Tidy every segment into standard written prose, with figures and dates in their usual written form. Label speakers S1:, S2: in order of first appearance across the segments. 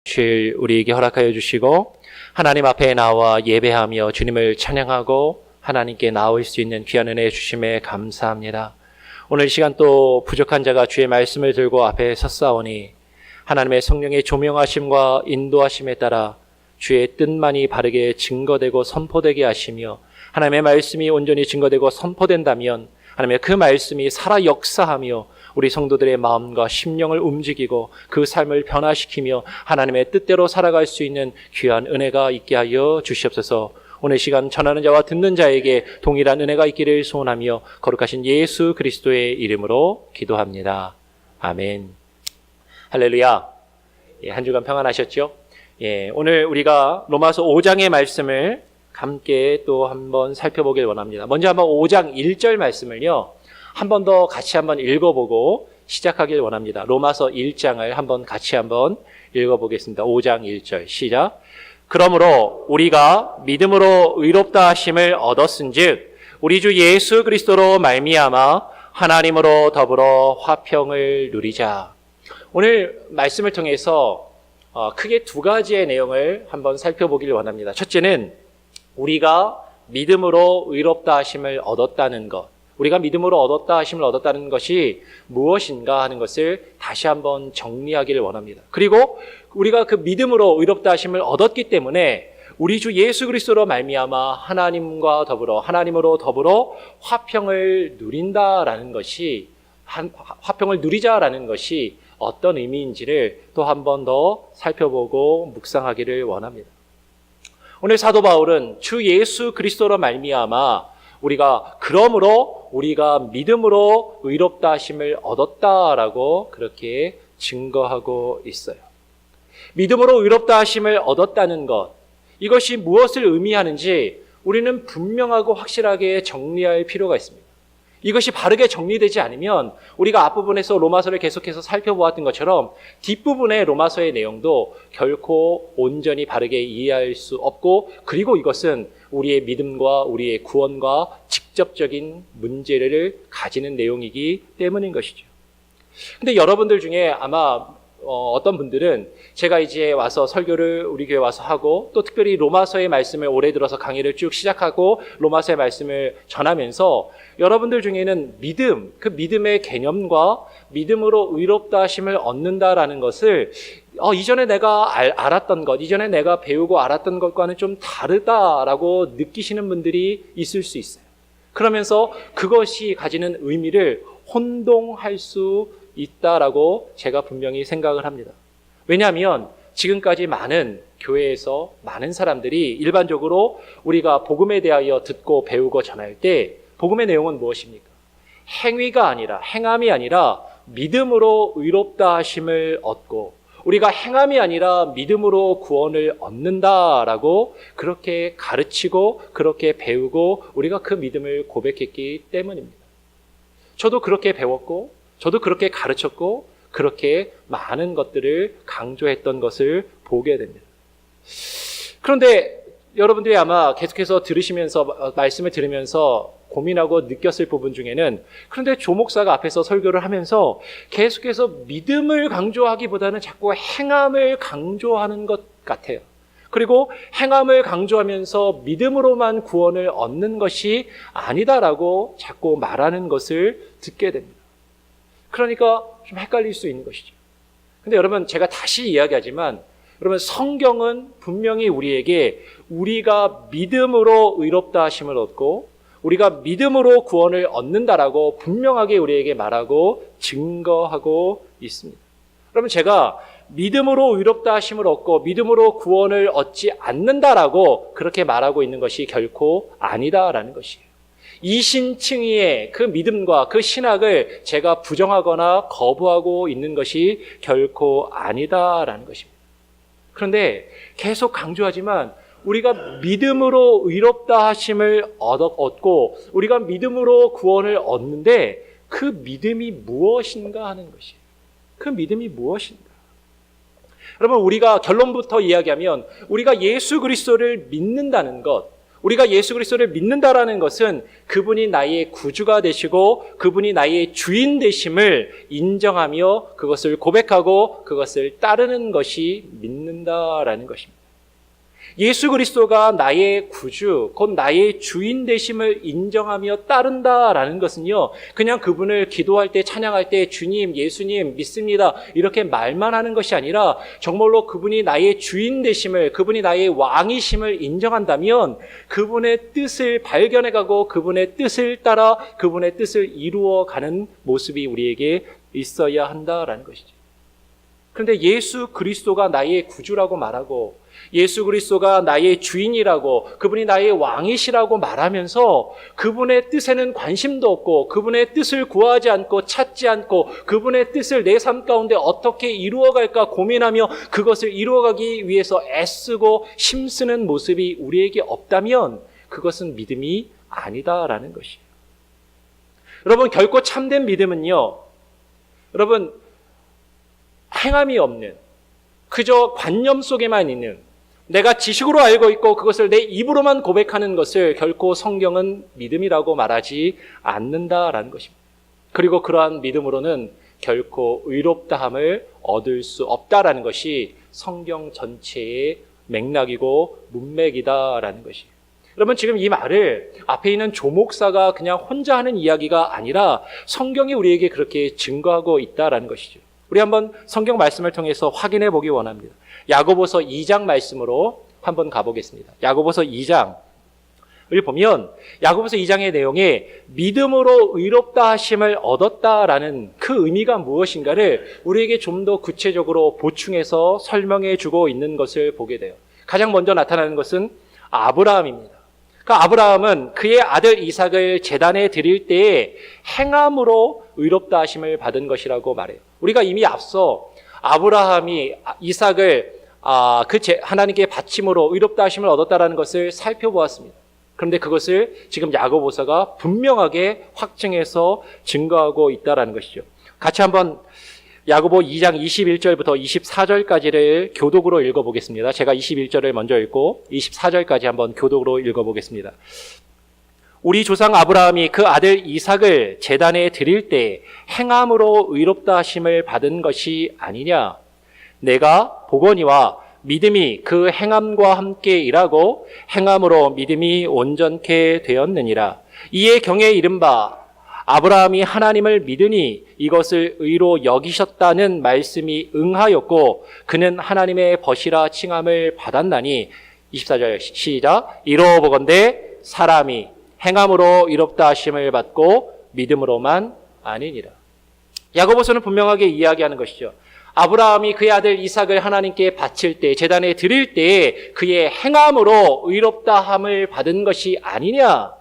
S1: 주일 우리에게 허락하여 주시고 하나님 앞에 나와 예배하며 주님을 찬양하고 하나님께 나올 수 있는 귀한 은혜 주심에 감사합니다. 오늘 이 시간 또 부족한 자가 주의 말씀을 들고 앞에 섰사오니 하나님의 성령의 조명하심과 인도하심에 따라 주의 뜻만이 바르게 증거되고 선포되게 하시며 하나님의 말씀이 온전히 증거되고 선포된다면 하나님의 그 말씀이 살아 역사하며 우리 성도들의 마음과 심령을 움직이고 그 삶을 변화시키며 하나님의 뜻대로 살아갈 수 있는 귀한 은혜가 있게 하여 주시옵소서. 오늘 시간 전하는 자와 듣는 자에게 동일한 은혜가 있기를 소원하며 거룩하신 예수 그리스도의 이름으로 기도합니다. 아멘. 할렐루야. 한 주간 평안하셨죠? 오늘 우리가 로마서 5장의 말씀을 함께 또 한번 살펴보길 원합니다. 먼저 한번 5장 1절 말씀을요, 한 번 더 같이 한번 읽어보고 시작하길 원합니다. 로마서 1장을 한번 같이 한번 읽어보겠습니다. 5장 1절 시작. 그러므로 우리가 믿음으로 의롭다 하심을 얻었은즉 우리 주 예수 그리스도로 말미암아 하나님으로 더불어 화평을 누리자. 오늘 말씀을 통해서 크게 두 가지의 내용을 한번 살펴보길 원합니다. 첫째는 우리가 믿음으로 의롭다 하심을 얻었다는 것, 우리가 믿음으로 얻었다 하심을 얻었다는 것이 무엇인가 하는 것을 다시 한번 정리하기를 원합니다. 그리고 우리가 그 믿음으로 의롭다 하심을 얻었기 때문에 우리 주 예수 그리스도로 말미암아 하나님과 더불어 하나님으로 더불어 화평을 누린다라는 것이 화평을 누리자라는 것이 어떤 의미인지를 또 한 번 더 살펴보고 묵상하기를 원합니다. 오늘 사도 바울은 주 예수 그리스도로 말미암아 그러므로 우리가 믿음으로 의롭다 하심을 얻었다라고 그렇게 증거하고 있어요. 믿음으로 의롭다 하심을 얻었다는 것, 이것이 무엇을 의미하는지 우리는 분명하고 확실하게 정리할 필요가 있습니다. 이것이 바르게 정리되지 않으면 우리가 앞부분에서 로마서를 계속해서 살펴보았던 것처럼 뒷부분의 로마서의 내용도 결코 온전히 바르게 이해할 수 없고, 그리고 이것은 우리의 믿음과 우리의 구원과 직접적인 문제를 가지는 내용이기 때문인 것이죠. 근데 여러분들 중에 아마 어떤 분들은 제가 이제 와서 설교를 우리 교회 와서 하고 또 특별히 로마서의 말씀을 올해 들어서 강의를 쭉 시작하고 로마서의 말씀을 전하면서 여러분들 중에는 그 믿음의 개념과 믿음으로 의롭다 하심을 얻는다라는 것을 이전에 내가 알았던 것, 이전에 내가 배우고 알았던 것과는 좀 다르다라고 느끼시는 분들이 있을 수 있어요. 그러면서 그것이 가지는 의미를 혼동할 수 있다라고 제가 분명히 생각을 합니다. 왜냐하면 지금까지 많은 교회에서 많은 사람들이 일반적으로 우리가 복음에 대하여 듣고 배우고 전할 때 복음의 내용은 무엇입니까? 행함이 아니라 믿음으로 의롭다 하심을 얻고 우리가 행함이 아니라 믿음으로 구원을 얻는다라고 그렇게 가르치고 그렇게 배우고 우리가 그 믿음을 고백했기 때문입니다. 저도 그렇게 배웠고 저도 그렇게 가르쳤고 그렇게 많은 것들을 강조했던 것을 보게 됩니다. 그런데 여러분들이 아마 계속해서 들으시면서 말씀을 들으면서 고민하고 느꼈을 부분 중에는, 그런데 조 목사가 앞에서 설교를 하면서 계속해서 믿음을 강조하기보다는 자꾸 행함을 강조하는 것 같아요. 그리고 행함을 강조하면서 믿음으로만 구원을 얻는 것이 아니다라고 자꾸 말하는 것을 듣게 됩니다. 그러니까 좀 헷갈릴 수 있는 것이죠. 근데 여러분, 제가 다시 이야기하지만 여러분, 성경은 분명히 우리에게 우리가 믿음으로 의롭다 하심을 얻고 우리가 믿음으로 구원을 얻는다라고 분명하게 우리에게 말하고 증거하고 있습니다. 여러분, 제가 믿음으로 의롭다 하심을 얻고 믿음으로 구원을 얻지 않는다라고 그렇게 말하고 있는 것이 결코 아니다라는 것이에요. 이신칭의의 그 믿음과 그 신학을 제가 부정하거나 거부하고 있는 것이 결코 아니다라는 것입니다. 그런데 계속 강조하지만 우리가 믿음으로 의롭다 하심을 얻고 우리가 믿음으로 구원을 얻는데 그 믿음이 무엇인가 하는 것이에요. 그 믿음이 무엇인가? 여러분, 우리가 결론부터 이야기하면 우리가 예수 그리스도를 믿는다는 것, 우리가 예수 그리스도를 믿는다라는 것은 그분이 나의 구주가 되시고 그분이 나의 주인 되심을 인정하며 그것을 고백하고 그것을 따르는 것이 믿는다라는 것입니다. 예수 그리스도가 나의 구주, 곧 나의 주인 되심을 인정하며 따른다라는 것은요, 그냥 그분을 기도할 때, 찬양할 때 주님, 예수님 믿습니다 이렇게 말만 하는 것이 아니라 정말로 그분이 나의 주인 되심을, 그분이 나의 왕이심을 인정한다면 그분의 뜻을 발견해가고 그분의 뜻을 따라 그분의 뜻을 이루어가는 모습이 우리에게 있어야 한다라는 것이죠. 그런데 예수 그리스도가 나의 구주라고 말하고 예수 그리스도가 나의 주인이라고 그분이 나의 왕이시라고 말하면서 그분의 뜻에는 관심도 없고 그분의 뜻을 구하지 않고 찾지 않고 그분의 뜻을 내 삶 가운데 어떻게 이루어갈까 고민하며 그것을 이루어가기 위해서 애쓰고 힘쓰는 모습이 우리에게 없다면 그것은 믿음이 아니다라는 것이에요. 여러분, 결코 참된 믿음은요, 여러분, 행함이 없는, 그저 관념 속에만 있는, 내가 지식으로 알고 있고 그것을 내 입으로만 고백하는 것을 결코 성경은 믿음이라고 말하지 않는다라는 것입니다. 그리고 그러한 믿음으로는 결코 의롭다함을 얻을 수 없다라는 것이 성경 전체의 맥락이고 문맥이다라는 것이에요. 여러분, 지금 이 말을 앞에 있는 조 목사가 그냥 혼자 하는 이야기가 아니라 성경이 우리에게 그렇게 증거하고 있다라는 것이죠. 우리 한번 성경 말씀을 통해서 확인해 보기 원합니다. 야고보서 2장 말씀으로 한번 가보겠습니다. 야고보서 2장을 보면 야고보서 2장의 내용에 믿음으로 의롭다 하심을 얻었다라는 그 의미가 무엇인가를 우리에게 좀 더 구체적으로 보충해서 설명해 주고 있는 것을 보게 돼요. 가장 먼저 나타나는 것은 아브라함입니다. 그러니까 아브라함은 그의 아들 이삭을 제단에 드릴 때에 행함으로 의롭다 하심을 받은 것이라고 말해요. 우리가 이미 앞서 아브라함이 이삭을 하나님께 바침으로 의롭다 하심을 얻었다라는 것을 살펴보았습니다. 그런데 그것을 지금 야고보서가 분명하게 확증해서 증거하고 있다라는 것이죠. 같이 한번 야고보 2장 21절부터 24절까지를 교독으로 읽어보겠습니다. 제가 21절을 먼저 읽고 24절까지 한번 교독으로 읽어보겠습니다. 우리 조상 아브라함이 그 아들 이삭을 제단에 드릴 때 행함으로 의롭다 하심을 받은 것이 아니냐? 내가 보거니와 믿음이 그 행함과 함께 일하고 행함으로 믿음이 온전케 되었느니라. 이에 경에 이른바 아브라함이 하나님을 믿으니 이것을 의로 여기셨다는 말씀이 응하였고 그는 하나님의 벗이라 칭함을 받았나니 24절 시작. 이러보건대 사람이 행함으로 의롭다 하심을 받고 믿음으로만 아니니라. 야고보서는 분명하게 이야기하는 것이죠. 아브라함이 그의 아들 이삭을 하나님께 바칠 때, 제단에 드릴 때에 그의 행함으로 의롭다함을 받은 것이 아니냐.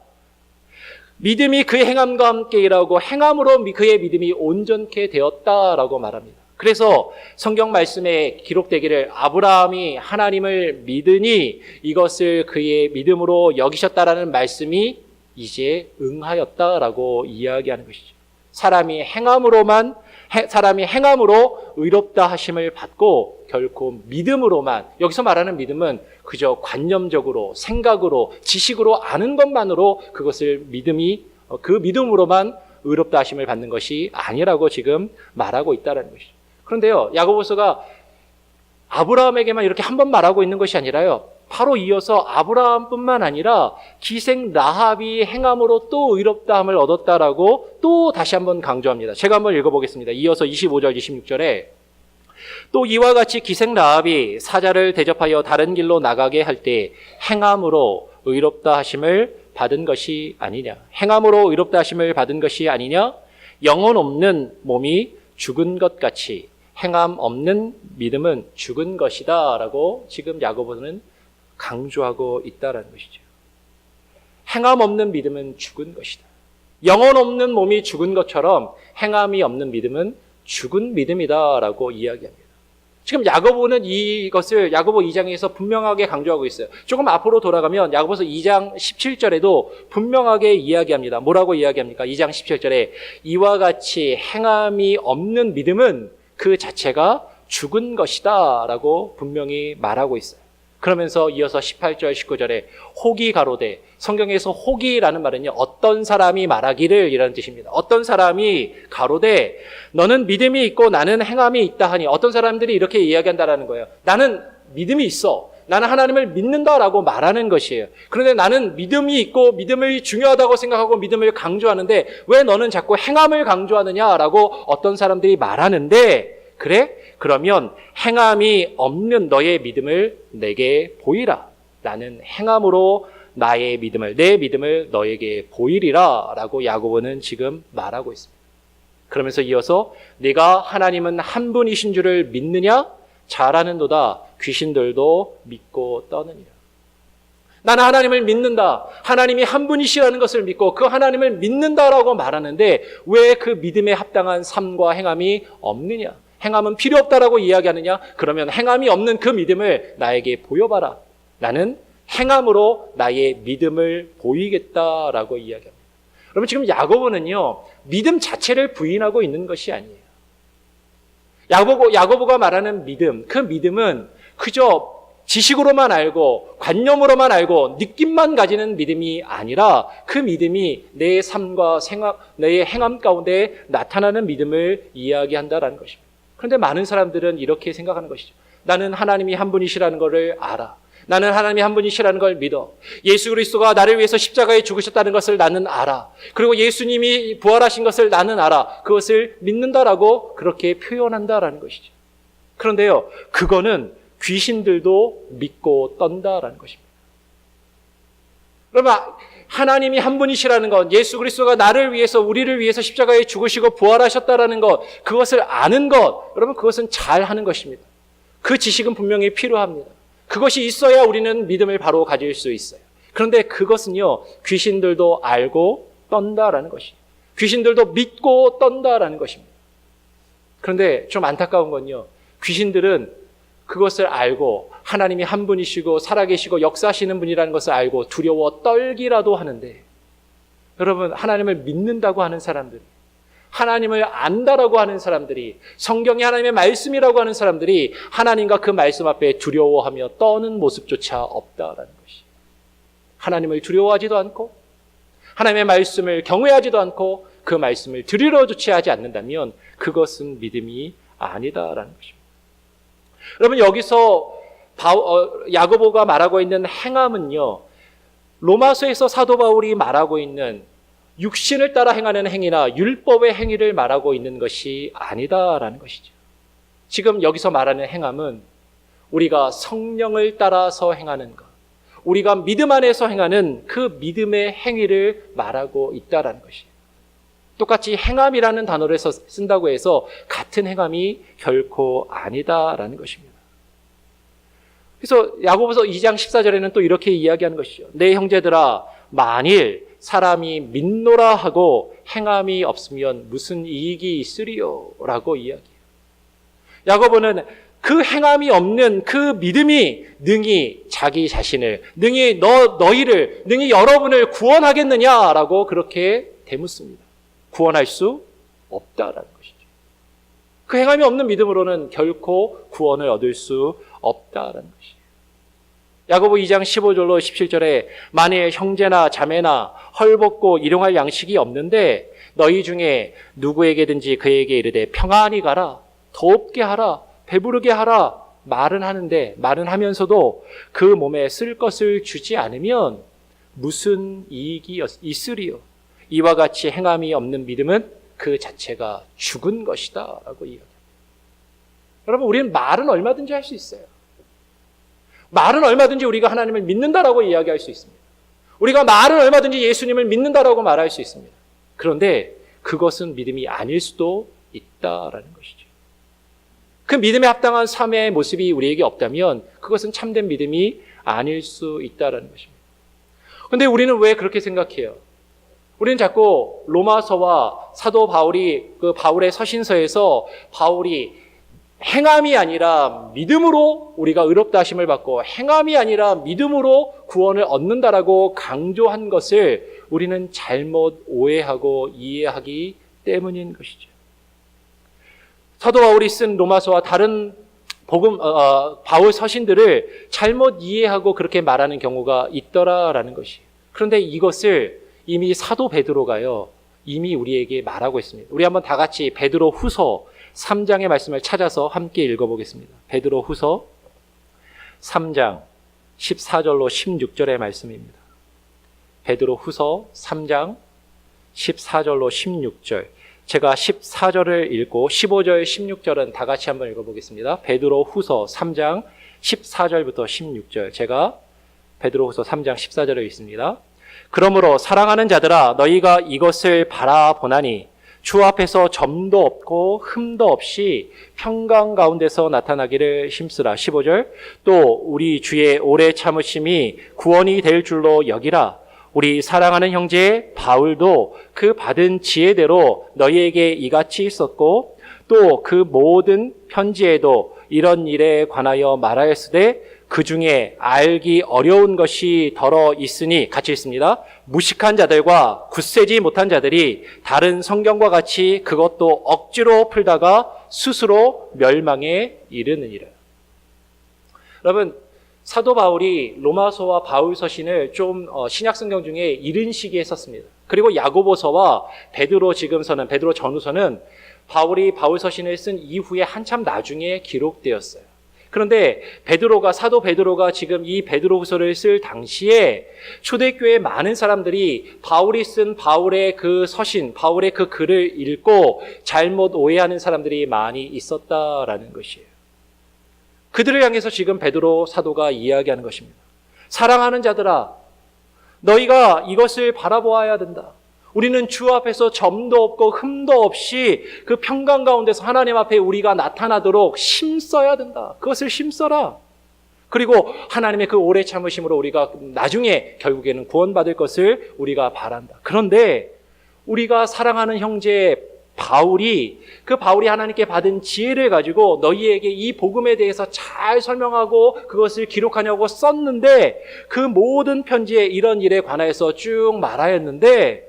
S1: 믿음이 그의 행함과 함께 일하고 행함으로 그의 믿음이 온전케 되었다라고 말합니다. 그래서 성경 말씀에 기록되기를 아브라함이 하나님을 믿으니 이것을 그의 믿음으로 여기셨다라는 말씀이 이제 응하였다라고 이야기하는 것이죠. 사람이 행함으로 의롭다 하심을 받고 결코 믿음으로만, 여기서 말하는 믿음은 그저 관념적으로, 생각으로, 지식으로 아는 것만으로 그것을 그 믿음으로만 의롭다 하심을 받는 것이 아니라고 지금 말하고 있다는 것이죠. 그런데요, 야고보서가 아브라함에게만 이렇게 한 번 말하고 있는 것이 아니라요, 바로 이어서 아브라함뿐만 아니라 기생 라합이 행함으로 또 의롭다함을 얻었다라고 또 다시 한번 강조합니다. 제가 한번 읽어보겠습니다. 이어서 25절, 26절에 또 이와 같이 기생 라합이 사자를 대접하여 다른 길로 나가게 할 때 행함으로 의롭다 하심을 받은 것이 아니냐. 행함으로 의롭다 하심을 받은 것이 아니냐. 영혼 없는 몸이 죽은 것 같이 행함 없는 믿음은 죽은 것이다 라고 지금 야고보는 강조하고 있다는 것이죠. 행함 없는 믿음은 죽은 것이다. 영혼 없는 몸이 죽은 것처럼 행함이 없는 믿음은 죽은 믿음이다 라고 이야기합니다. 지금 야고보는 이것을 야고보 2장에서 분명하게 강조하고 있어요. 조금 앞으로 돌아가면 야고보서 2장 17절에도 분명하게 이야기합니다. 뭐라고 이야기합니까? 2장 17절에 이와 같이 행함이 없는 믿음은 그 자체가 죽은 것이다 라고 분명히 말하고 있어요. 그러면서 이어서 18절, 19절에 혹이 가로되, 성경에서 혹이라는 말은요, 어떤 사람이 말하기를 이라는 뜻입니다. 어떤 사람이 가로되 너는 믿음이 있고 나는 행함이 있다 하니, 어떤 사람들이 이렇게 이야기한다라는 거예요. 나는 믿음이 있어. 나는 하나님을 믿는다라고 말하는 것이에요. 그런데 나는 믿음이 있고 믿음이 중요하다고 생각하고 믿음을 강조하는데 왜 너는 자꾸 행함을 강조하느냐라고 어떤 사람들이 말하는데, 그래? 그러면 행함이 없는 너의 믿음을 내게 보이라. 나는 행함으로 나의 믿음을, 내 믿음을 너에게 보이리라 라고 야고보는 지금 말하고 있습니다. 그러면서 이어서 네가 하나님은 한 분이신 줄을 믿느냐? 잘하는도다. 귀신들도 믿고 떠느니라. 나는 하나님을 믿는다. 하나님이 한 분이시라는 것을 믿고 그 하나님을 믿는다라고 말하는데 왜 그 믿음에 합당한 삶과 행함이 없느냐? 행함은 필요 없다라고 이야기하느냐? 그러면 행함이 없는 그 믿음을 나에게 보여봐라. 나는 행함으로 나의 믿음을 보이겠다라고 이야기합니다. 여러분, 지금 야고보는요, 믿음 자체를 부인하고 있는 것이 아니에요. 야고보가 말하는 믿음, 그 믿음은 그저 지식으로만 알고 관념으로만 알고 느낌만 가지는 믿음이 아니라 그 믿음이 내 삶과 내 행함 가운데 나타나는 믿음을 이야기한다라는 것입니다. 그런데 많은 사람들은 이렇게 생각하는 것이죠. 나는 하나님이 한 분이시라는 것을 알아. 나는 하나님이 한 분이시라는 걸 믿어. 예수 그리스도가 나를 위해서 십자가에 죽으셨다는 것을 나는 알아. 그리고 예수님이 부활하신 것을 나는 알아. 그것을 믿는다라고 그렇게 표현한다라는 것이죠. 그런데요, 그거는 귀신들도 믿고 떤다라는 것입니다. 그러면 하나님이 한 분이시라는 것, 예수 그리스도가 나를 위해서, 우리를 위해서 십자가에 죽으시고 부활하셨다라는 것, 그것을 아는 것, 여러분, 그것은 잘하는 것입니다. 그 지식은 분명히 필요합니다. 그것이 있어야 우리는 믿음을 바로 가질 수 있어요. 그런데 그것은요, 귀신들도 알고 떤다라는 것이에요. 귀신들도 믿고 떤다라는 것입니다. 그런데 좀 안타까운 건요, 귀신들은 그것을 알고 하나님이 한 분이시고 살아계시고 역사하시는 분이라는 것을 알고 두려워 떨기라도 하는데, 여러분, 하나님을 믿는다고 하는 사람들이, 하나님을 안다라고 하는 사람들이, 성경이 하나님의 말씀이라고 하는 사람들이 하나님과 그 말씀 앞에 두려워하며 떠는 모습조차 없다라는 것이, 하나님을 두려워하지도 않고 하나님의 말씀을 경외하지도 않고 그 말씀을 들으러 조치하지 않는다면 그것은 믿음이 아니다라는 것입니다. 여러분, 여기서 야고보가 말하고 있는 행함은요, 로마서에서 사도 바울이 말하고 있는 육신을 따라 행하는 행위나 율법의 행위를 말하고 있는 것이 아니다라는 것이죠. 지금 여기서 말하는 행함은 우리가 성령을 따라서 행하는 것, 우리가 믿음 안에서 행하는 그 믿음의 행위를 말하고 있다라는 것이에요. 똑같이 행함이라는 단어를 쓴다고 해서 같은 행함이 결코 아니다라는 것입니다. 그래서 야고보서 2장 14절에는 또 이렇게 이야기하는 것이죠. 내 형제들아, 만일 사람이 믿노라 하고 행함이 없으면 무슨 이익이 있으리요? 라고 이야기해요. 야고보는 그 행함이 없는 그 믿음이 능히 자기 자신을, 능히 너희를, 능히 여러분을 구원하겠느냐라고 그렇게 대묻습니다. 구원할 수 없다라는 것이죠. 그 행함이 없는 믿음으로는 결코 구원을 얻을 수 없다라는 것이에요. 야고보 2장 15절로 17절에 만일 형제나 자매나 헐벗고 일용할 양식이 없는데 너희 중에 누구에게든지 그에게 이르되 평안히 가라, 더웁게 하라, 배부르게 하라 말은 하면서도 그 몸에 쓸 것을 주지 않으면 무슨 이익이 있으리요? 이와 같이 행함이 없는 믿음은 그 자체가 죽은 것이다 라고 이야기합니다. 여러분, 우리는 말은 얼마든지 할 수 있어요. 말은 얼마든지 우리가 하나님을 믿는다라고 이야기할 수 있습니다. 우리가 말은 얼마든지 예수님을 믿는다라고 말할 수 있습니다. 그런데 그것은 믿음이 아닐 수도 있다라는 것이죠. 그 믿음에 합당한 삶의 모습이 우리에게 없다면 그것은 참된 믿음이 아닐 수 있다라는 것입니다. 그런데 우리는 왜 그렇게 생각해요? 우리는 자꾸 로마서와 사도 바울이 그 바울의 서신서에서 바울이 행함이 아니라 믿음으로 우리가 의롭다 하심을 받고 행함이 아니라 믿음으로 구원을 얻는다라고 강조한 것을 우리는 잘못 오해하고 이해하기 때문인 것이죠. 사도 바울이 쓴 로마서와 다른 바울 서신들을 잘못 이해하고 그렇게 말하는 경우가 있더라라는 것이. 그런데 이것을 이미 사도 베드로가요, 이미 우리에게 말하고 있습니다. 우리 한번 다 같이 베드로 후서 3장의 말씀을 찾아서 함께 읽어보겠습니다. 베드로 후서 3장 14절로 16절의 말씀입니다. 베드로 후서 3장 14절로 16절. 제가 14절을 읽고 15절, 16절은 다 같이 한번 읽어보겠습니다. 베드로 후서 3장 14절부터 16절. 제가 베드로 후서 3장 14절을 읽습니다. 그러므로 사랑하는 자들아, 너희가 이것을 바라보나니 주 앞에서 점도 없고 흠도 없이 평강 가운데서 나타나기를 힘쓰라. 15절. 또 우리 주의 오래 참으심이 구원이 될 줄로 여기라. 우리 사랑하는 형제 바울도 그 받은 지혜대로 너희에게 이같이 있었고 또 그 모든 편지에도 이런 일에 관하여 말하였으되 그 중에 알기 어려운 것이 더러 있으니, 같이 있습니다. 무식한 자들과 굳세지 못한 자들이 다른 성경과 같이 그것도 억지로 풀다가 스스로 멸망에 이르느니라. 여러분, 사도 바울이 로마서와 바울 서신을 좀 신약 성경 중에 이른 시기에 썼습니다. 그리고 야고보서와 베드로 지금서는, 베드로 전후서는 바울이 바울 서신을 쓴 이후에 한참 나중에 기록되었어요. 그런데 사도 베드로가 지금 이 베드로후서를 쓸 당시에 초대교회 많은 사람들이 바울이 쓴 바울의 그 서신, 바울의 그 글을 읽고 잘못 오해하는 사람들이 많이 있었다라는 것이에요. 그들을 향해서 지금 베드로 사도가 이야기하는 것입니다. 사랑하는 자들아, 너희가 이것을 바라보아야 된다. 우리는 주 앞에서 점도 없고 흠도 없이 그 평강 가운데서 하나님 앞에 우리가 나타나도록 힘써야 된다. 그것을 힘써라. 그리고 하나님의 그 오래 참으심으로 우리가 나중에 결국에는 구원받을 것을 우리가 바란다. 그런데 우리가 사랑하는 형제 바울이 하나님께 받은 지혜를 가지고 너희에게 이 복음에 대해서 잘 설명하고 그것을 기록하냐고 썼는데 그 모든 편지에 이런 일에 관하여서 쭉 말하였는데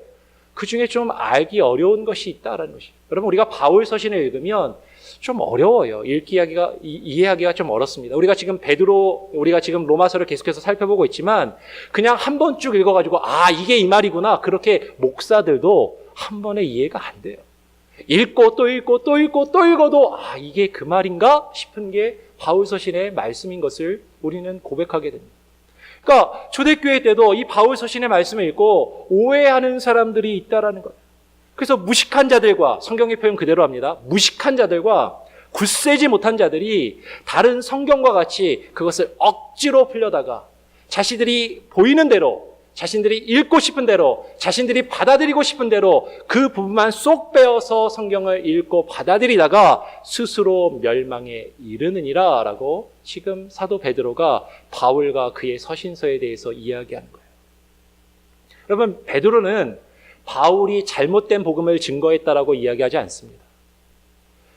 S1: 그 중에 좀 알기 어려운 것이 있다라는 것이에요. 여러분, 우리가 바울 서신을 읽으면 좀 어려워요. 이해하기가 좀 어렵습니다. 우리가 지금 로마서를 계속해서 살펴보고 있지만 그냥 한 번 쭉 읽어가지고 이게 이 말이구나, 그렇게 목사들도 한 번에 이해가 안 돼요. 읽고 또 읽고 또 읽고 또 읽어도 이게 그 말인가 싶은 게 바울 서신의 말씀인 것을 우리는 고백하게 됩니다. 그러니까 초대교회 때도 이 바울 서신의 말씀을 읽고 오해하는 사람들이 있다라는 거예요. 그래서 무식한 자들과, 성경의 표현 그대로 합니다. 무식한 자들과 굳세지 못한 자들이 다른 성경과 같이 그것을 억지로 풀려다가 자신들이 보이는 대로, 자신들이 읽고 싶은 대로, 자신들이 받아들이고 싶은 대로 그 부분만 쏙 빼어서 성경을 읽고 받아들이다가 스스로 멸망에 이르느니라 라고 지금 사도 베드로가 바울과 그의 서신서에 대해서 이야기하는 거예요. 여러분, 베드로는 바울이 잘못된 복음을 증거했다라고 이야기하지 않습니다.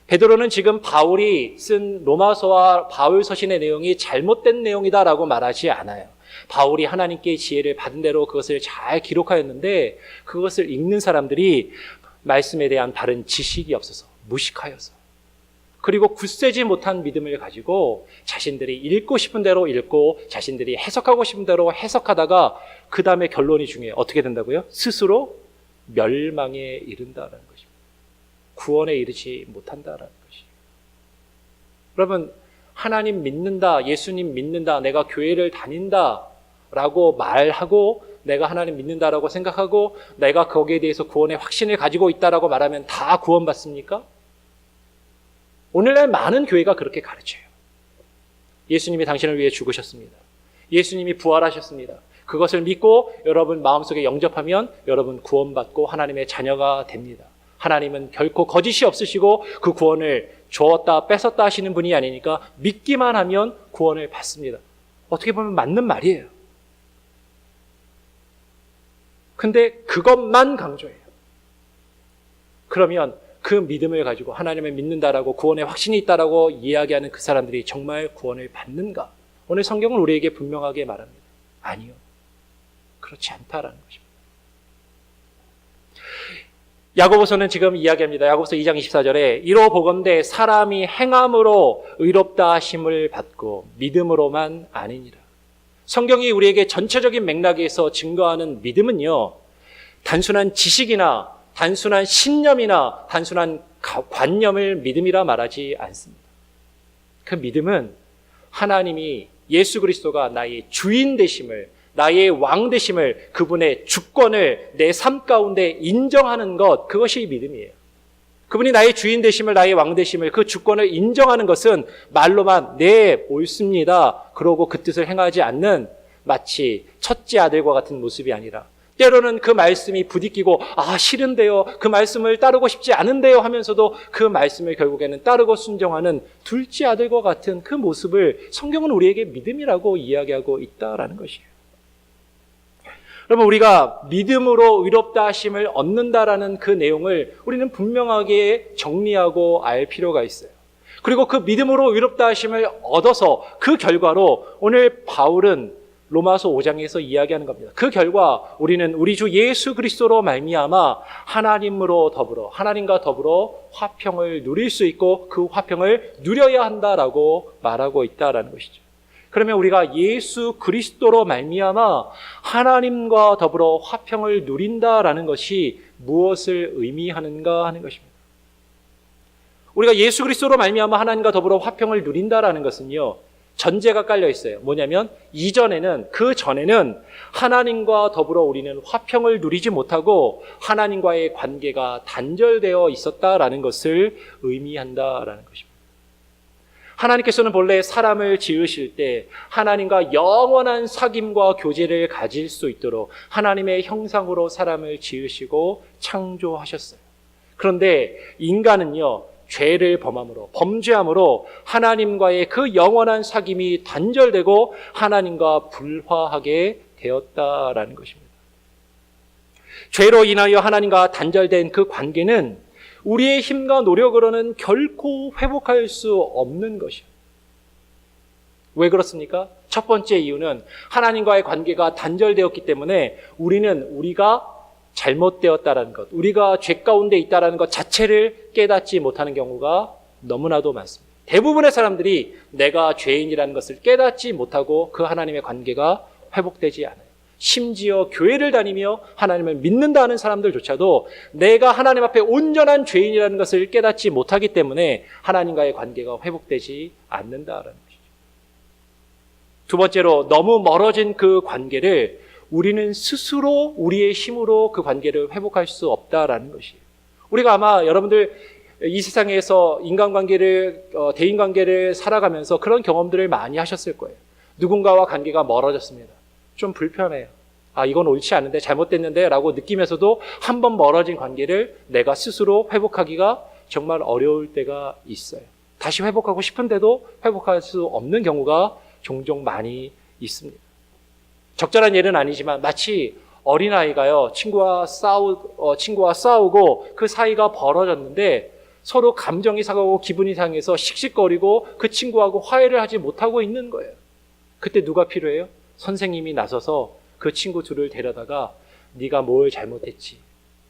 S1: 베드로는 지금 바울이 쓴 로마서와 바울 서신의 내용이 잘못된 내용이다라고 말하지 않아요. 바울이 하나님께 지혜를 받은 대로 그것을 잘 기록하였는데 그것을 읽는 사람들이 말씀에 대한 바른 지식이 없어서 무식하여서, 그리고 굳세지 못한 믿음을 가지고 자신들이 읽고 싶은 대로 읽고 자신들이 해석하고 싶은 대로 해석하다가 그 다음에 결론이 중요해요. 어떻게 된다고요? 스스로 멸망에 이른다라는 것입니다. 구원에 이르지 못한다라는 것이에요. 여러분, 하나님 믿는다, 예수님 믿는다, 내가 교회를 다닌다 라고 말하고 내가 하나님 믿는다라고 생각하고 내가 거기에 대해서 구원의 확신을 가지고 있다라고 말하면 다 구원받습니까? 오늘날 많은 교회가 그렇게 가르쳐요. 예수님이 당신을 위해 죽으셨습니다. 예수님이 부활하셨습니다. 그것을 믿고 여러분 마음속에 영접하면 여러분 구원받고 하나님의 자녀가 됩니다. 하나님은 결코 거짓이 없으시고 그 구원을 주었다 뺏었다 하시는 분이 아니니까 믿기만 하면 구원을 받습니다. 어떻게 보면 맞는 말이에요. 근데 그것만 강조해요. 그러면 그 믿음을 가지고 하나님을 믿는다라고 구원의 확신이 있다라고 이야기하는 그 사람들이 정말 구원을 받는가? 오늘 성경은 우리에게 분명하게 말합니다. 아니요. 그렇지 않다라는 것입니다. 야고보서는 지금 이야기합니다. 야고보서 2장 24절에 이로 보건대 사람이 행함으로 의롭다 하심을 받고 믿음으로만 아니니라. 성경이 우리에게 전체적인 맥락에서 증거하는 믿음은요, 단순한 지식이나 단순한 신념이나 단순한 관념을 믿음이라 말하지 않습니다. 그 믿음은 하나님이 예수 그리스도가 나의 주인 되심을, 나의 왕 되심을, 그분의 주권을 내 삶 가운데 인정하는 것, 그것이 믿음이에요. 그분이 나의 주인 되심을, 나의 왕 되심을, 그 주권을 인정하는 것은 말로만 네, 옳습니다, 그러고 그 뜻을 행하지 않는 마치 첫째 아들과 같은 모습이 아니라, 때로는 그 말씀이 부딪히고 싫은데요, 그 말씀을 따르고 싶지 않은데요 하면서도 그 말씀을 결국에는 따르고 순종하는 둘째 아들과 같은 그 모습을 성경은 우리에게 믿음이라고 이야기하고 있다라는 것이에요. 여러분, 우리가 믿음으로 의롭다 하심을 얻는다라는 그 내용을 우리는 분명하게 정리하고 알 필요가 있어요. 그리고 그 믿음으로 의롭다 하심을 얻어서 그 결과로 오늘 바울은 로마서 5장에서 이야기하는 겁니다. 그 결과 우리는 우리 주 예수 그리스도로 말미암아 하나님과 더불어 화평을 누릴 수 있고 그 화평을 누려야 한다라고 말하고 있다라는 것이죠. 그러면 우리가 예수 그리스도로 말미암아 하나님과 더불어 화평을 누린다라는 것이 무엇을 의미하는가 하는 것입니다. 우리가 예수 그리스도로 말미암아 하나님과 더불어 화평을 누린다라는 것은요, 전제가 깔려 있어요. 뭐냐면 그 전에는 하나님과 더불어 우리는 화평을 누리지 못하고 하나님과의 관계가 단절되어 있었다라는 것을 의미한다라는 것입니다. 하나님께서는 본래 사람을 지으실 때 하나님과 영원한 사귐과 교제를 가질 수 있도록 하나님의 형상으로 사람을 지으시고 창조하셨어요. 그런데 인간은요, 죄를 범죄함으로 하나님과의 그 영원한 사귐이 단절되고 하나님과 불화하게 되었다라는 것입니다. 죄로 인하여 하나님과 단절된 그 관계는 우리의 힘과 노력으로는 결코 회복할 수 없는 것이에요. 왜 그렇습니까? 첫 번째 이유는 하나님과의 관계가 단절되었기 때문에 우리가 잘못되었다라는 것, 우리가 죄 가운데 있다라는 것 자체를 깨닫지 못하는 경우가 너무나도 많습니다. 대부분의 사람들이 내가 죄인이라는 것을 깨닫지 못하고 그 하나님의 관계가 회복되지 않아요. 심지어 교회를 다니며 하나님을 믿는다는 사람들조차도 내가 하나님 앞에 온전한 죄인이라는 것을 깨닫지 못하기 때문에 하나님과의 관계가 회복되지 않는다라는 것이죠. 두 번째로, 너무 멀어진 그 관계를 우리는 스스로 우리의 힘으로 그 관계를 회복할 수 없다라는 것이에요. 우리가 아마 여러분들 이 세상에서 대인관계를 살아가면서 그런 경험들을 많이 하셨을 거예요. 누군가와 관계가 멀어졌습니다. 좀 불편해요. 이건 옳지 않은데, 잘못됐는데 라고 느끼면서도 한 번 멀어진 관계를 내가 스스로 회복하기가 정말 어려울 때가 있어요. 다시 회복하고 싶은데도 회복할 수 없는 경우가 종종 많이 있습니다. 적절한 예는 아니지만 마치 어린아이가요, 친구와 싸우고 그 사이가 벌어졌는데 서로 감정이 상하고 기분이 상해서 씩씩거리고 그 친구하고 화해를 하지 못하고 있는 거예요. 그때 누가 필요해요? 선생님이 나서서 그 친구 둘을 데려다가 네가 뭘 잘못했지,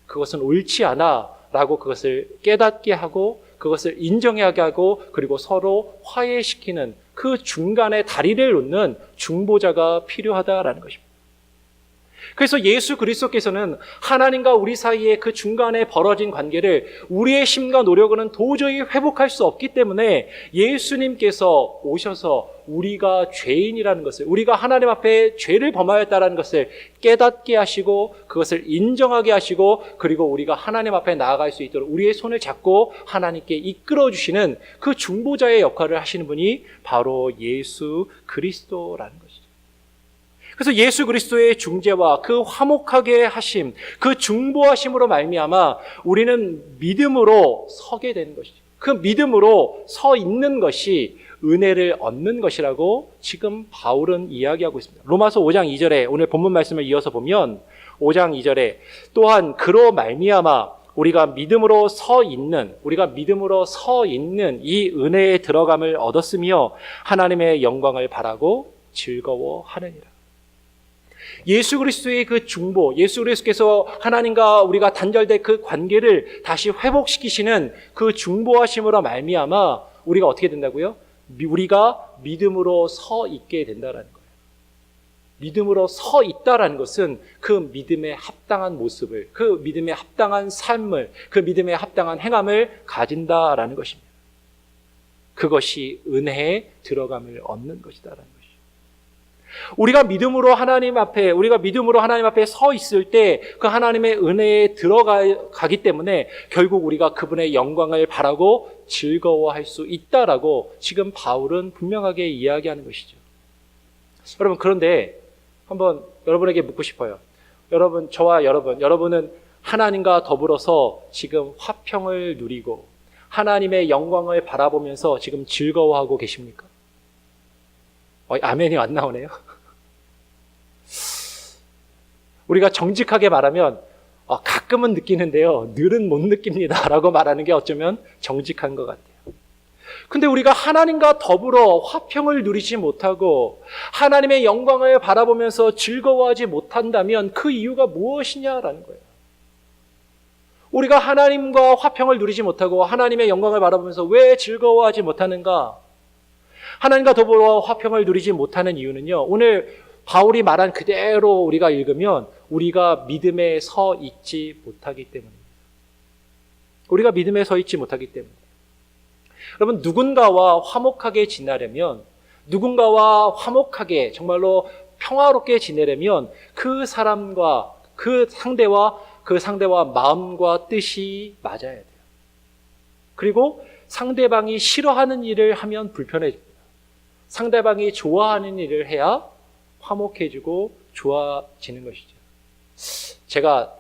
S1: 그것은 옳지 않아 라고 그것을 깨닫게 하고 그것을 인정하게 하고 그리고 서로 화해시키는 그 중간에 다리를 놓는 중보자가 필요하다라는 것입니다. 그래서 예수 그리스도께서는 하나님과 우리 사이의 그 중간에 벌어진 관계를 우리의 힘과 노력으로는 도저히 회복할 수 없기 때문에 예수님께서 오셔서 우리가 죄인이라는 것을, 우리가 하나님 앞에 죄를 범하였다는 것을 깨닫게 하시고 그것을 인정하게 하시고 그리고 우리가 하나님 앞에 나아갈 수 있도록 우리의 손을 잡고 하나님께 이끌어 주시는 그 중보자의 역할을 하시는 분이 바로 예수 그리스도라는 것이죠. 그래서 예수 그리스도의 중재와 그 화목하게 하심, 그 중보하심으로 말미암아 우리는 믿음으로 서게 되는 것이죠. 그 믿음으로 서 있는 것이 은혜를 얻는 것이라고 지금 바울은 이야기하고 있습니다. 로마서 5장 2절에 오늘 본문 말씀을 이어서 보면 5장 2절에 또한 그로 말미암아 우리가 믿음으로 서 있는 이 은혜에 들어감을 얻었으며 하나님의 영광을 바라고 즐거워하느니라. 예수 그리스도의 그 중보, 예수 그리스도께서 하나님과 우리가 단절된 그 관계를 다시 회복시키시는 그 중보하심으로 말미암아 우리가 어떻게 된다고요? 우리가 믿음으로 서 있게 된다라는 거예요. 믿음으로 서 있다라는 것은 그 믿음에 합당한 모습을, 그 믿음에 합당한 삶을, 그 믿음에 합당한 행함을 가진다라는 것입니다. 그것이 은혜에 들어감을 얻는 것이다라는 것이죠. 우리가 믿음으로 하나님 앞에 서 있을 때 그 하나님의 은혜에 들어가기 때문에 결국 우리가 그분의 영광을 바라고 즐거워할 수 있다라고 지금 바울은 분명하게 이야기하는 것이죠. 여러분, 그런데 한번 여러분에게 묻고 싶어요. 여러분은 하나님과 더불어서 지금 화평을 누리고 하나님의 영광을 바라보면서 지금 즐거워하고 계십니까? 아멘이 안 나오네요. 우리가 정직하게 말하면 가끔은 느끼는데요, 늘은 못 느낍니다 라고 말하는 게 어쩌면 정직한 것 같아요. 근데 우리가 하나님과 더불어 화평을 누리지 못하고 하나님의 영광을 바라보면서 즐거워하지 못한다면 그 이유가 무엇이냐라는 거예요. 우리가 하나님과 화평을 누리지 못하고 하나님의 영광을 바라보면서 왜 즐거워하지 못하는가? 하나님과 더불어 화평을 누리지 못하는 이유는요, 오늘 바울이 말한 그대로 우리가 읽으면 우리가 믿음에 서 있지 못하기 때문입니다. 우리가 믿음에 서 있지 못하기 때문입니다. 여러분, 누군가와 화목하게 지내려면, 누군가와 화목하게 정말로 평화롭게 지내려면 그 사람과 그 상대와 마음과 뜻이 맞아야 돼요. 그리고 상대방이 싫어하는 일을 하면 불편해집니다. 상대방이 좋아하는 일을 해야 화목해지고 좋아지는 것이죠. 제가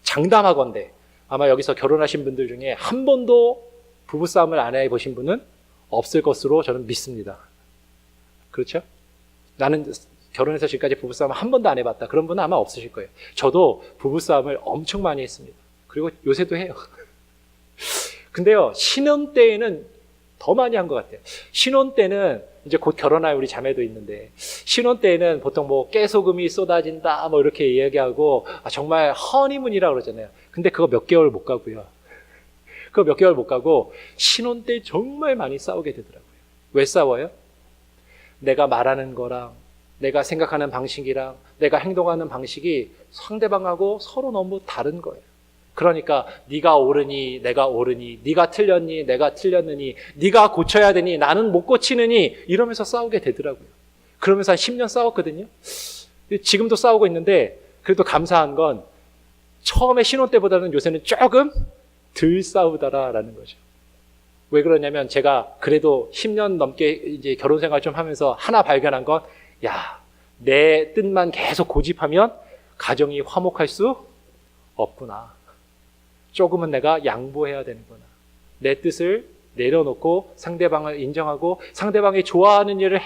S1: 장담하건대 아마 여기서 결혼하신 분들 중에 한 번도 부부싸움을 안 해보신 분은 없을 것으로 저는 믿습니다. 그렇죠? 나는 결혼해서 지금까지 부부싸움을 한 번도 안 해봤다. 그런 분은 아마 없으실 거예요. 저도 부부싸움을 엄청 많이 했습니다. 그리고 요새도 해요. 근데요, 신혼 때에는 더 많이 한 것 같아요. 신혼 때는 이제 곧 결혼할 우리 자매도 있는데, 신혼 때에는 보통 뭐 깨소금이 쏟아진다 뭐 이렇게 이야기하고 정말 허니문이라고 그러잖아요. 근데 그거 몇 개월 못 가고요. 그거 몇 개월 못 가고 신혼 때 정말 많이 싸우게 되더라고요. 왜 싸워요? 내가 말하는 거랑 내가 생각하는 방식이랑 내가 행동하는 방식이 상대방하고 서로 너무 다른 거예요. 그러니까 네가 옳으니 내가 옳으니, 네가 틀렸니 내가 틀렸느니, 네가 고쳐야 되니 나는 못 고치느니, 이러면서 싸우게 되더라고요. 그러면서 한 10년 싸웠거든요. 지금도 싸우고 있는데 그래도 감사한 건 처음에 신혼 때보다는 요새는 조금 덜 싸우더라라는 거죠. 왜 그러냐면 제가 그래도 10년 넘게 이제 결혼 생활 좀 하면서 하나 발견한 건, 내 뜻만 계속 고집하면 가정이 화목할 수 없구나. 조금은 내가 양보해야 되는구나. 내 뜻을 내려놓고 상대방을 인정하고 상대방이 좋아하는 일을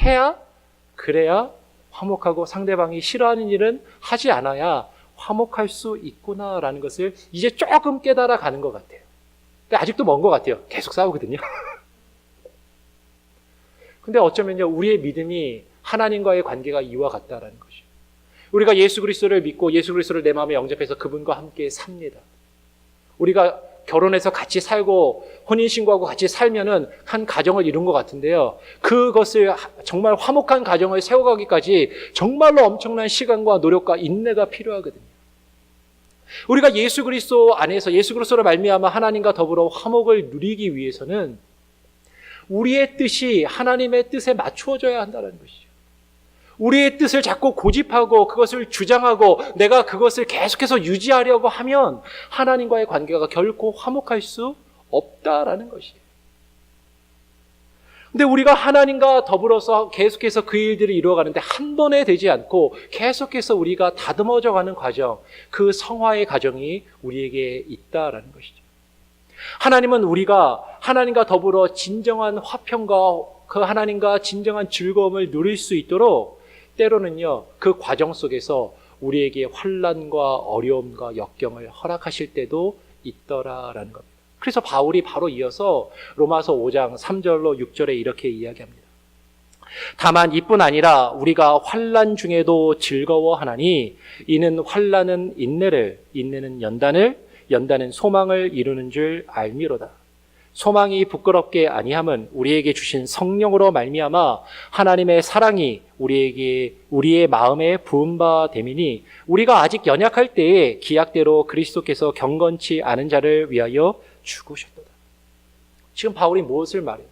S1: 그래야 화목하고, 상대방이 싫어하는 일은 하지 않아야 화목할 수 있구나라는 것을 이제 조금 깨달아 가는 것 같아요. 근데 아직도 먼 것 같아요. 계속 싸우거든요. 근데 어쩌면요, 우리의 믿음이 하나님과의 관계가 이와 같다라는 것이죠. 우리가 예수 그리스도를 믿고 예수 그리스도를 내 마음에 영접해서 그분과 함께 삽니다. 우리가 결혼해서 같이 살고 혼인신고하고 같이 살면은 한 가정을 이룬 것 같은데요, 그것을 정말 화목한 가정을 세워가기까지 정말로 엄청난 시간과 노력과 인내가 필요하거든요. 우리가 예수 그리스도 안에서, 예수 그리스도로 말미암아 하나님과 더불어 화목을 누리기 위해서는 우리의 뜻이 하나님의 뜻에 맞추어져야 한다는 것이죠. 우리의 뜻을 자꾸 고집하고 그것을 주장하고 내가 그것을 계속해서 유지하려고 하면 하나님과의 관계가 결코 화목할 수 없다라는 것이에요. 근데 우리가 하나님과 더불어서 계속해서 그 일들을 이루어가는데 한 번에 되지 않고 계속해서 우리가 다듬어져 가는 과정, 그 성화의 과정이 우리에게 있다라는 것이죠. 하나님은 우리가 하나님과 더불어 진정한 화평과 그 하나님과 진정한 즐거움을 누릴 수 있도록 때로는요, 그 과정 속에서 우리에게 환난과 어려움과 역경을 허락하실 때도 있더라라는 겁니다. 그래서 바울이 바로 이어서 로마서 5장 3절로 6절에 이렇게 이야기합니다. 다만 이뿐 아니라 우리가 환난 중에도 즐거워하나니 이는 환난은 인내를, 인내는 연단을, 연단은 소망을 이루는 줄 알미로다. 소망이 부끄럽게 아니함은 우리에게 주신 성령으로 말미암아 하나님의 사랑이 우리의 마음에 부은 바 됨이니 우리가 아직 연약할 때에 기약대로 그리스도께서 경건치 않은 자를 위하여 죽으셨도다. 지금 바울이 무엇을 말해요?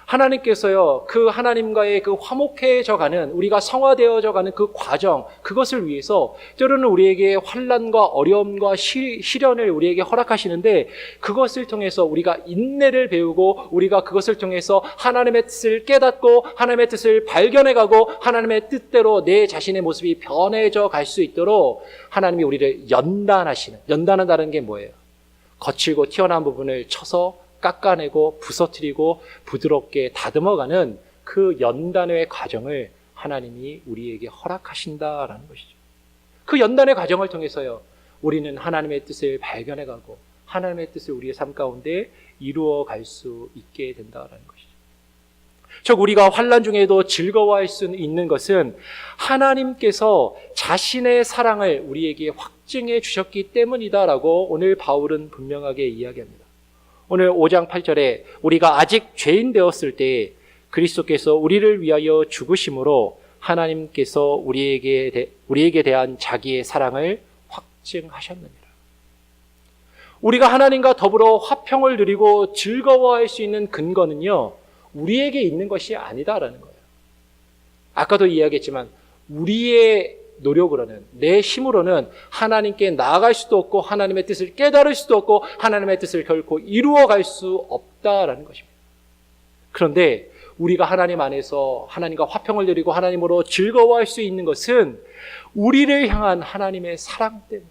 S1: 하나님께서요, 그 하나님과의 그 화목해져가는, 우리가 성화되어져가는 그 과정, 그것을 위해서 때로는 우리에게 환난과 어려움과 시련을 우리에게 허락하시는데 그것을 통해서 우리가 인내를 배우고 우리가 그것을 통해서 하나님의 뜻을 깨닫고 하나님의 뜻을 발견해가고 하나님의 뜻대로 내 자신의 모습이 변해져 갈 수 있도록 하나님이 우리를 연단하시는, 연단한다는 게 뭐예요? 거칠고 튀어나온 부분을 쳐서 깎아내고 부서뜨리고 부드럽게 다듬어가는 그 연단의 과정을 하나님이 우리에게 허락하신다라는 것이죠. 그 연단의 과정을 통해서요, 우리는 하나님의 뜻을 발견해가고 하나님의 뜻을 우리의 삶 가운데 이루어갈 수 있게 된다라는 것이죠. 즉 우리가 환난 중에도 즐거워할 수 있는 것은 하나님께서 자신의 사랑을 우리에게 확증해 주셨기 때문이다라고 오늘 바울은 분명하게 이야기합니다. 오늘 5장 8절에 우리가 아직 죄인 되었을 때 그리스도께서 우리를 위하여 죽으심으로 하나님께서 우리에게 대한 자기의 사랑을 확증하셨느니라. 우리가 하나님과 더불어 화평을 누리고 즐거워할 수 있는 근거는요, 우리에게 있는 것이 아니다라는 거예요. 아까도 이야기했지만 우리의 노력으로는, 내 힘으로는 하나님께 나아갈 수도 없고 하나님의 뜻을 깨달을 수도 없고 하나님의 뜻을 결코 이루어갈 수 없다라는 것입니다. 그런데 우리가 하나님 안에서 하나님과 화평을 누리고 하나님으로 즐거워할 수 있는 것은 우리를 향한 하나님의 사랑 때문에,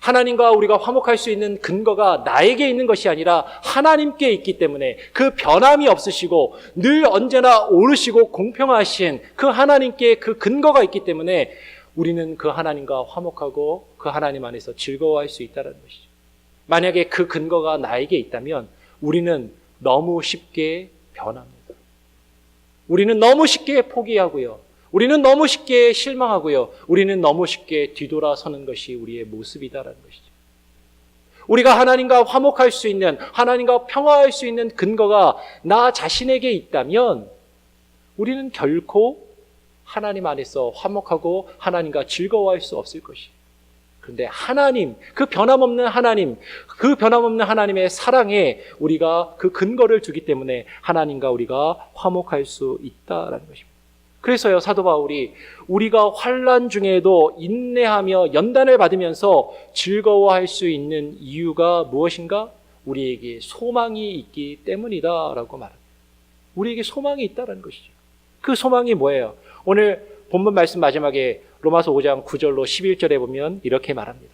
S1: 하나님과 우리가 화목할 수 있는 근거가 나에게 있는 것이 아니라 하나님께 있기 때문에, 그 변함이 없으시고 늘 언제나 오르시고 공평하신 그 하나님께 그 근거가 있기 때문에 우리는 그 하나님과 화목하고 그 하나님 안에서 즐거워할 수 있다는 것이죠. 만약에 그 근거가 나에게 있다면 우리는 너무 쉽게 변합니다. 우리는 너무 쉽게 포기하고요, 우리는 너무 쉽게 실망하고요, 우리는 너무 쉽게 뒤돌아서는 것이 우리의 모습이다라는 것이죠. 우리가 하나님과 화목할 수 있는, 하나님과 평화할 수 있는 근거가 나 자신에게 있다면 우리는 결코 하나님 안에서 화목하고 하나님과 즐거워할 수 없을 것이에요. 그런데 하나님, 그 변함없는 하나님, 그 변함없는 하나님의 사랑에 우리가 그 근거를 주기 때문에 하나님과 우리가 화목할 수 있다라는 것입니다. 그래서요, 사도 바울이 우리가 환난 중에도 인내하며 연단을 받으면서 즐거워할 수 있는 이유가 무엇인가? 우리에게 소망이 있기 때문이다라고 말합니다. 우리에게 소망이 있다는 것이죠. 그 소망이 뭐예요? 오늘 본문 말씀 마지막에 로마서 5장 9절로 11절에 보면 이렇게 말합니다.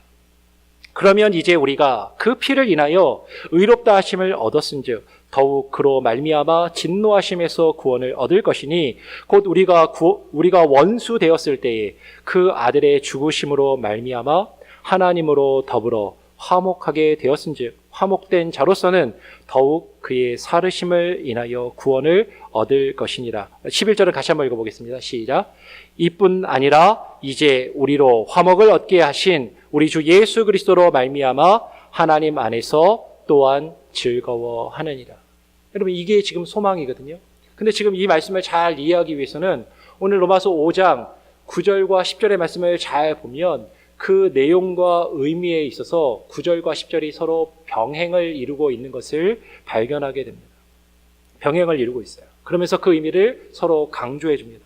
S1: 그러면 이제 우리가 그 피를 인하여 의롭다 하심을 얻었은즉 더욱 그로 말미암아 진노하심에서 구원을 얻을 것이니 곧 우리가 원수 되었을 때에 그 아들의 죽으심으로 말미암아 하나님으로 더불어 화목하게 되었은즉 화목된 자로서는 더욱 그의 살으심을 인하여 구원을 얻을 것이니라. 11절을 다시 한번 읽어보겠습니다. 시작. 이뿐 아니라 이제 우리로 화목을 얻게 하신 우리 주 예수 그리스도로 말미암아 하나님 안에서 또한 즐거워하느니라. 여러분, 이게 지금 소망이거든요. 근데 지금 이 말씀을 잘 이해하기 위해서는 오늘 로마서 5장 9절과 10절의 말씀을 잘 보면 그 내용과 의미에 있어서 9절과 10절이 서로 병행을 이루고 있는 것을 발견하게 됩니다. 병행을 이루고 있어요. 그러면서 그 의미를 서로 강조해 줍니다.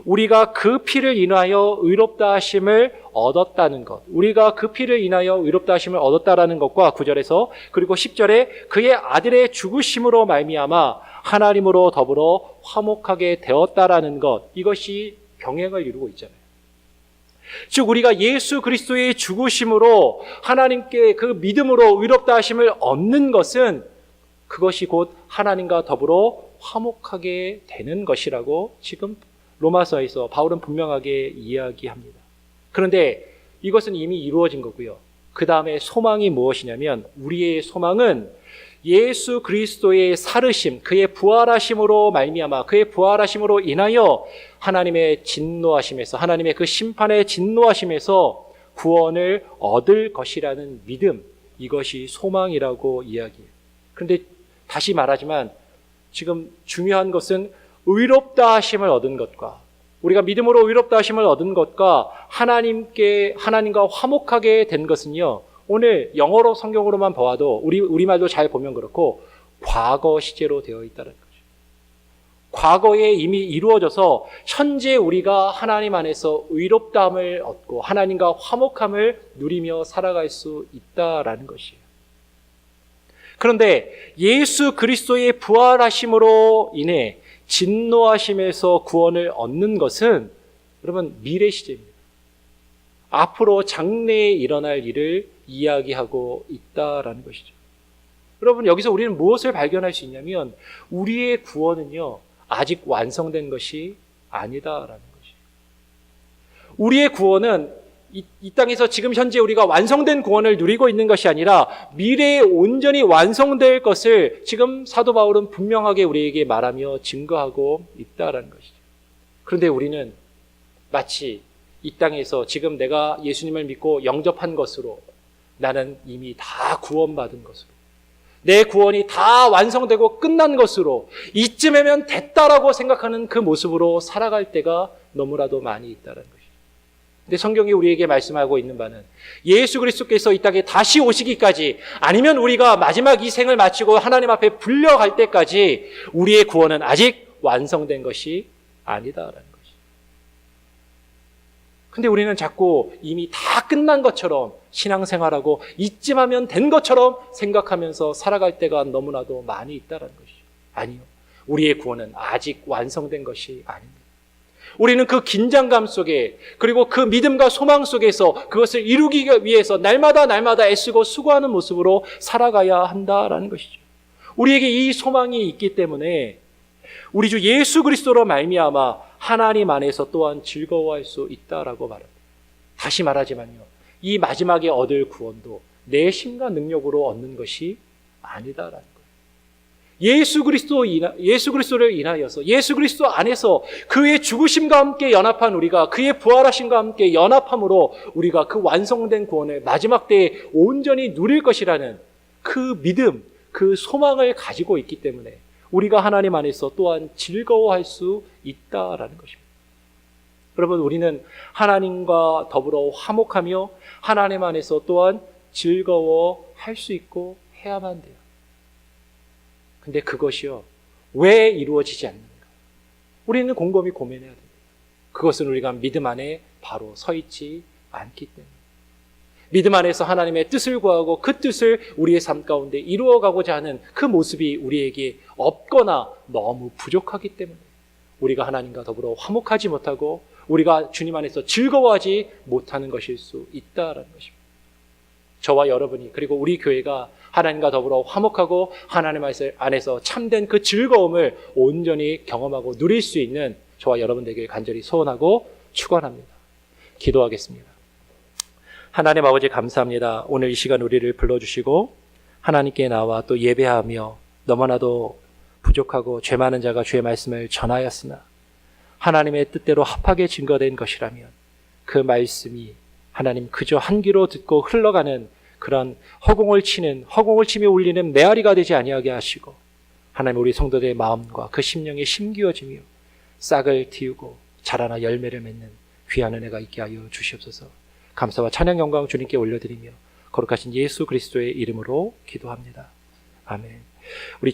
S1: 우리가 그 피를 인하여 의롭다 하심을 얻었다는 것, 우리가 그 피를 인하여 의롭다 하심을 얻었다라는 것과 9절에서, 그리고 10절에 그의 아들의 죽으심으로 말미암아 하나님으로 더불어 화목하게 되었다라는 것, 이것이 병행을 이루고 있잖아요. 즉 우리가 예수 그리스도의 죽으심으로 하나님께 그 믿음으로 의롭다 하심을 얻는 것은 그것이 곧 하나님과 더불어 화목하게 되는 것이라고 지금 로마서에서 바울은 분명하게 이야기합니다. 그런데 이것은 이미 이루어진 거고요. 그 다음에 소망이 무엇이냐면, 우리의 소망은 예수 그리스도의 살으심, 그의 부활하심으로 말미암아 그의 부활하심으로 인하여 하나님의 진노하심에서, 하나님의 그 심판의 진노하심에서 구원을 얻을 것이라는 믿음, 이것이 소망이라고 이야기해요. 그런데 다시 말하지만 지금 중요한 것은 의롭다 하심을 얻은 것과, 우리가 믿음으로 의롭다 하심을 얻은 것과 하나님과 화목하게 된 것은요, 오늘 영어로 성경으로만 보아도 우리말도 잘 보면 그렇고 과거 시제로 되어 있다는 거죠. 과거에 이미 이루어져서 현재 우리가 하나님 안에서 의롭다함을 얻고 하나님과 화목함을 누리며 살아갈 수 있다라는 것이에요. 그런데 예수 그리스도의 부활하심으로 인해 진노하심에서 구원을 얻는 것은 여러분 미래 시제입니다. 앞으로 장래에 일어날 일을 이야기하고 있다라는 것이죠. 여러분, 여기서 우리는 무엇을 발견할 수 있냐면 우리의 구원은요, 아직 완성된 것이 아니다라는 것이에요. 우리의 구원은 이 땅에서 지금 현재 우리가 완성된 구원을 누리고 있는 것이 아니라 미래에 온전히 완성될 것을 지금 사도 바울은 분명하게 우리에게 말하며 증거하고 있다라는 것이죠. 그런데 우리는 마치 이 땅에서 지금 내가 예수님을 믿고 영접한 것으로, 나는 이미 다 구원받은 것으로, 내 구원이 다 완성되고 끝난 것으로, 이쯤이면 됐다라고 생각하는 그 모습으로 살아갈 때가 너무나도 많이 있다는 것이죠. 근데 성경이 우리에게 말씀하고 있는 바는 예수 그리스도께서 이 땅에 다시 오시기까지, 아니면 우리가 마지막 이 생을 마치고 하나님 앞에 불려갈 때까지 우리의 구원은 아직 완성된 것이 아니다라는 것이죠. 근데 우리는 자꾸 이미 다 끝난 것처럼 신앙생활하고 이쯤 하면 된 것처럼 생각하면서 살아갈 때가 너무나도 많이 있다는 것이죠. 아니요. 우리의 구원은 아직 완성된 것이 아닙니다. 우리는 그 긴장감 속에, 그리고 그 믿음과 소망 속에서 그것을 이루기 위해서 날마다 애쓰고 수고하는 모습으로 살아가야 한다라는 것이죠. 우리에게 이 소망이 있기 때문에 우리 주 예수 그리스도로 말미암아 하나님 안에서 또한 즐거워할 수 있다라고 말합니다. 다시 말하지만요, 이 마지막에 얻을 구원도 내 힘과 능력으로 얻는 것이 아니다라는 거예요. 예수 그리스도를 인하여서, 예수 그리스도 안에서 그의 죽으심과 함께 연합한 우리가, 그의 부활하심과 함께 연합함으로 우리가 그 완성된 구원을 마지막 때에 온전히 누릴 것이라는 그 믿음, 그 소망을 가지고 있기 때문에 우리가 하나님 안에서 또한 즐거워할 수 있다라는 것입니다. 여러분, 우리는 하나님과 더불어 화목하며 하나님 안에서 또한 즐거워할 수 있고 해야만 돼요. 근데 그것이요, 왜 이루어지지 않는가? 우리는 곰곰이 고민해야 됩니다. 그것은 우리가 믿음 안에 바로 서 있지 않기 때문에. 믿음 안에서 하나님의 뜻을 구하고 그 뜻을 우리의 삶 가운데 이루어가고자 하는 그 모습이 우리에게 없거나 너무 부족하기 때문에 우리가 하나님과 더불어 화목하지 못하고 우리가 주님 안에서 즐거워하지 못하는 것일 수 있다라는 것입니다. 저와 여러분이, 그리고 우리 교회가 하나님과 더불어 화목하고 하나님 안에서 참된 그 즐거움을 온전히 경험하고 누릴 수 있는 저와 여러분 되길 간절히 소원하고 축원합니다. 기도하겠습니다. 하나님 아버지, 감사합니다. 오늘 이 시간 우리를 불러주시고 하나님께 나와 또 예배하며 너무나도 부족하고 죄 많은 자가 주의 말씀을 전하였으나 하나님의 뜻대로 합하게 증거된 것이라면 그 말씀이 하나님 그저 한 귀로 듣고 흘러가는 그런 허공을 치며 울리는 메아리가 되지 아니하게 하시고, 하나님 우리 성도들의 마음과 그 심령에 심기어지며 싹을 틔우고 자라나 열매를 맺는 귀한 은혜가 있게 하여 주시옵소서. 감사와 찬양 영광 주님께 올려드리며 거룩하신 예수 그리스도의 이름으로 기도합니다. 아멘. 우리